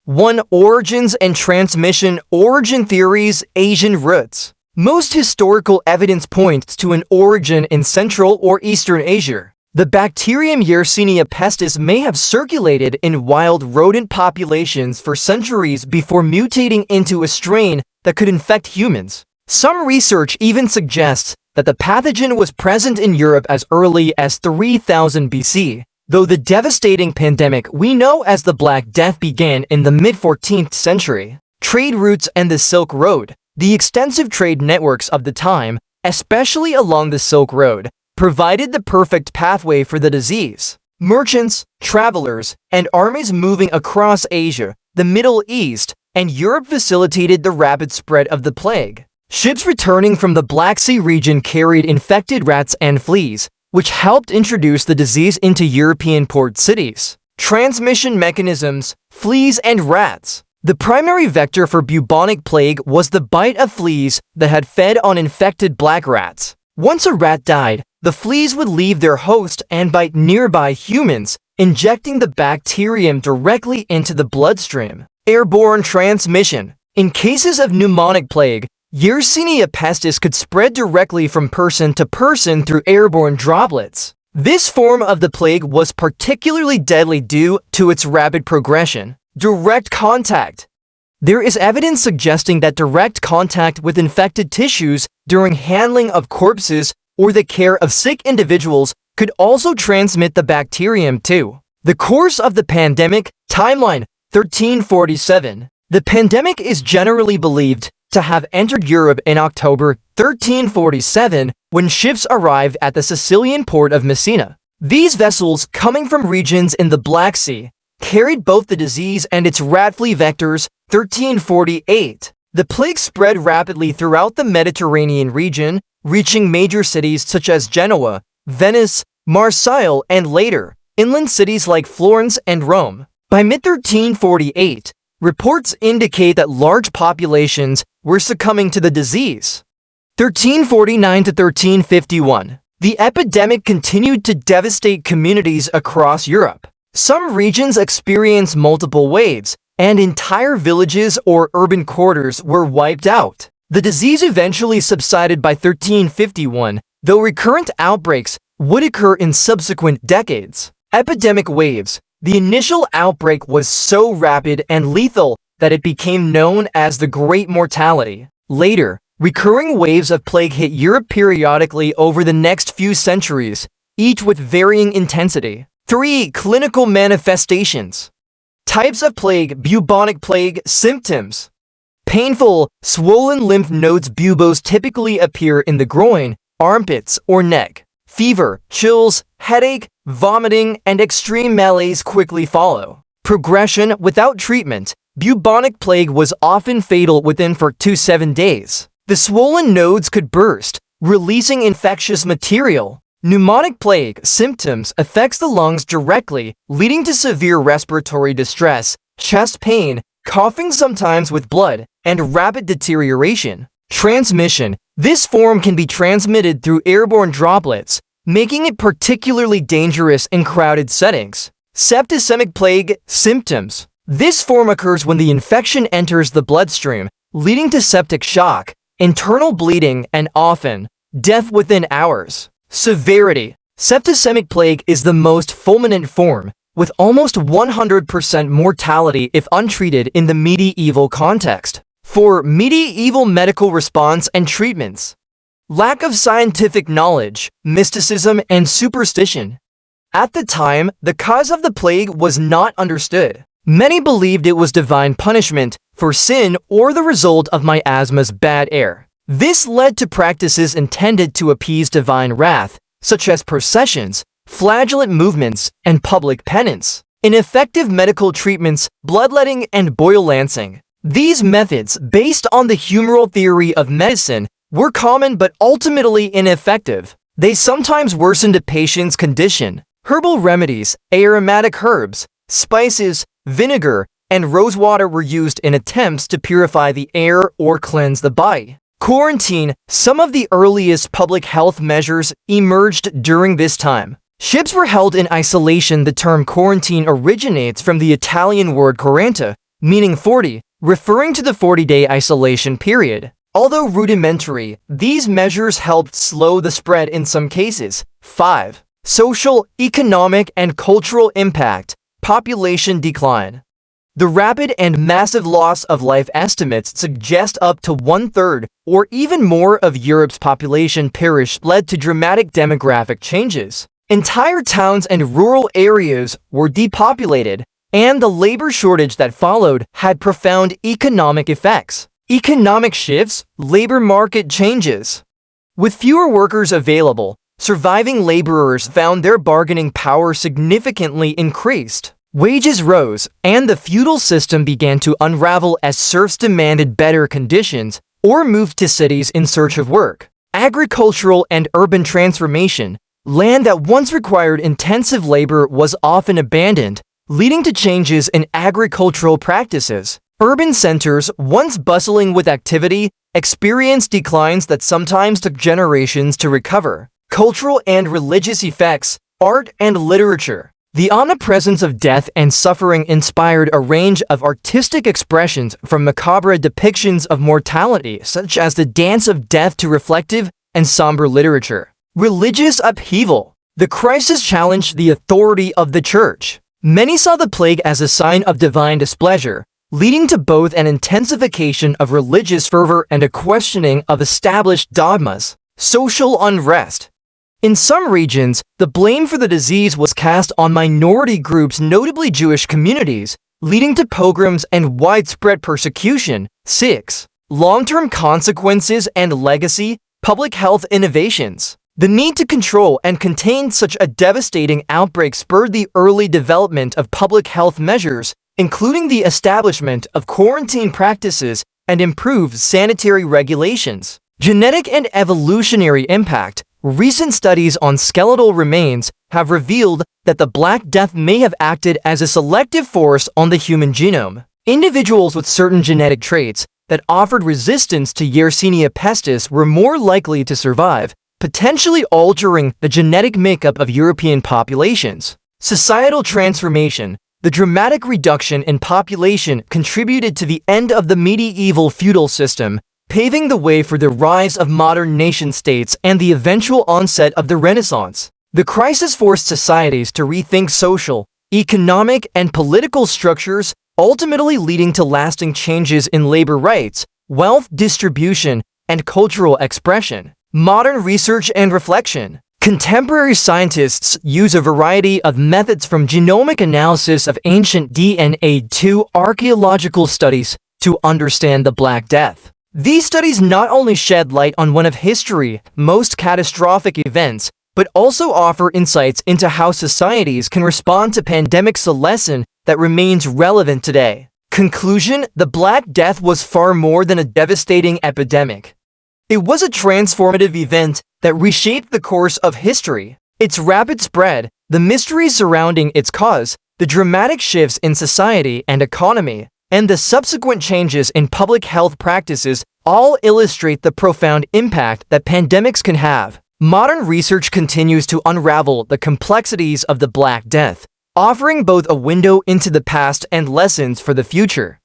1. Origins and transmission. Origin theories. Asian roots. Most historical evidence points to an origin in Central or Eastern Asia. The bacterium Yersinia pestis may have circulated in wild rodent populations for centuries before mutating into a strain that could infect humans. Some research even suggests that the pathogen was present in Europe as early as 3000 BC, though the devastating pandemic we know as the Black Death began in the mid-14th century. Trade routes and the Silk Road. The extensive trade networks of the time, especially along the Silk Road, provided the perfect pathway for the disease. Merchants, travelers, and armies moving across Asia, the Middle East, and Europe facilitated the rapid spread of the plague. Ships returning from the Black Sea region carried infected rats and fleas, which helped introduce the disease into European port cities. Transmission mechanisms, fleas and rats. The primary vector for bubonic plague was the bite of fleas that had fed on infected black rats. Once a rat died, the fleas would leave their host and bite nearby humans, injecting the bacterium directly into the bloodstream. Airborne transmission. In cases of pneumonic plague, Yersinia pestis could spread directly from person to person through airborne droplets. This form of the plague was particularly deadly due to its rapid progression. Direct contact. There is evidence suggesting that direct contact with infected tissues during handling of corpses or the care of sick individuals could also transmit the bacterium too. The course of the pandemic. Timeline 1347. The pandemic is generally believed to have entered Europe in October 1347 when ships arrived at the Sicilian port of Messina. These vessels, coming from regions in the Black Sea, carried both the disease and its rat flea vectors. 1348. The plague spread rapidly throughout the Mediterranean region, reaching major cities such as Genoa, Venice, Marseille, and later, inland cities like Florence and Rome. By mid-1348, reports indicate that large populations were succumbing to the disease. 1349 to 1351. The epidemic continued to devastate communities across Europe. Some regions experienced multiple waves, and entire villages or urban quarters were wiped out. The disease eventually subsided by 1351, though recurrent outbreaks would occur in subsequent decades. Epidemic waves. The initial outbreak was so rapid and lethal that it became known as the Great Mortality. Later, recurring waves of plague hit Europe periodically over the next few centuries, each with varying intensity. 3. Clinical manifestations. Types of plague. Bubonic plague. Symptoms. Painful, swollen lymph nodes. Buboes typically appear in the groin, armpits, or neck. Fever, chills, headache, vomiting, and extreme malaise quickly follow. Progression. Without treatment, bubonic plague was often fatal within 4 to 7 days. The swollen nodes could burst, releasing infectious material. Pneumonic plague. Symptoms. Affects the lungs directly, leading to severe respiratory distress, chest pain, coughing sometimes with blood, and rapid deterioration. Transmission. This form can be transmitted through airborne droplets, making it particularly dangerous in crowded settings. Septicemic plague. Symptoms. This form occurs when the infection enters the bloodstream, leading to septic shock, internal bleeding, and often death within hours. Severity. Septicemic plague is the most fulminant form, with almost 100% mortality if untreated in the medieval context. 4. Medieval medical response and treatments. Lack of scientific knowledge, mysticism, and superstition. At the time, the cause of the plague was not understood. Many believed it was divine punishment for sin or the result of miasma's bad air. This led to practices intended to appease divine wrath, such as processions, flagellant movements, and public penance. Ineffective medical treatments, bloodletting, and boil lancing. These methods, based on the humoral theory of medicine, were common but ultimately ineffective. They sometimes worsened a patient's condition. Herbal remedies, aromatic herbs, spices, vinegar, and rosewater were used in attempts to purify the air or cleanse the body. Quarantine. Some of the earliest public health measures emerged during this time. Ships were held in isolation. The term quarantine originates from the Italian word quaranta, meaning 40, referring to the 40-day isolation period. Although rudimentary, these measures helped slow the spread in some cases. 5. Social, economic, and cultural impact. Population decline. The rapid and massive loss of life estimates suggest up to 1/3 or even more of Europe's population perished led to dramatic demographic changes. Entire towns and rural areas were depopulated, and the labor shortage that followed had profound economic effects. Economic shifts, labor market changes. With fewer workers available, surviving laborers found their bargaining power significantly increased. Wages rose, and the feudal system began to unravel as serfs demanded better conditions or moved to cities in search of work. Agricultural and urban transformation. Land that once required intensive labor was often abandoned, leading to changes in agricultural practices. Urban centers, once bustling with activity, experienced declines that sometimes took generations to recover. Cultural and religious effects, art and literature. The omnipresence of death and suffering inspired a range of artistic expressions, from macabre depictions of mortality, such as the Dance of Death, to reflective and somber literature. Religious upheaval. The crisis challenged the authority of the church. Many saw the plague as a sign of divine displeasure, leading to both an intensification of religious fervor and a questioning of established dogmas. Social unrest. In some regions, the blame for the disease was cast on minority groups, notably Jewish communities, leading to pogroms and widespread persecution. 6. Long-term consequences and legacy. Public health innovations. The need to control and contain such a devastating outbreak spurred the early development of public health measures, including the establishment of quarantine practices and improved sanitary regulations. Genetic and evolutionary impact. Recent studies on skeletal remains have revealed that the Black Death may have acted as a selective force on the human genome. Individuals with certain genetic traits that offered resistance to Yersinia pestis were more likely to survive, potentially altering the genetic makeup of European populations. Societal transformation. The dramatic reduction in population contributed to the end of the medieval feudal system, paving the way for the rise of modern nation-states and the eventual onset of the Renaissance. The crisis forced societies to rethink social, economic, and political structures, ultimately leading to lasting changes in labor rights, wealth distribution, and cultural expression. Modern research and reflection. Contemporary scientists use a variety of methods, from genomic analysis of ancient DNA to archaeological studies, to understand the Black Death. These studies not only shed light on one of history's most catastrophic events, but also offer insights into how societies can respond to pandemics, a lesson that remains relevant today. Conclusion: the Black Death was far more than a devastating epidemic. It was a transformative event that reshaped the course of history. Its rapid spread, the mysteries surrounding its cause, the dramatic shifts in society and economy, and the subsequent changes in public health practices all illustrate the profound impact that pandemics can have. Modern research continues to unravel the complexities of the Black Death, offering both a window into the past and lessons for the future.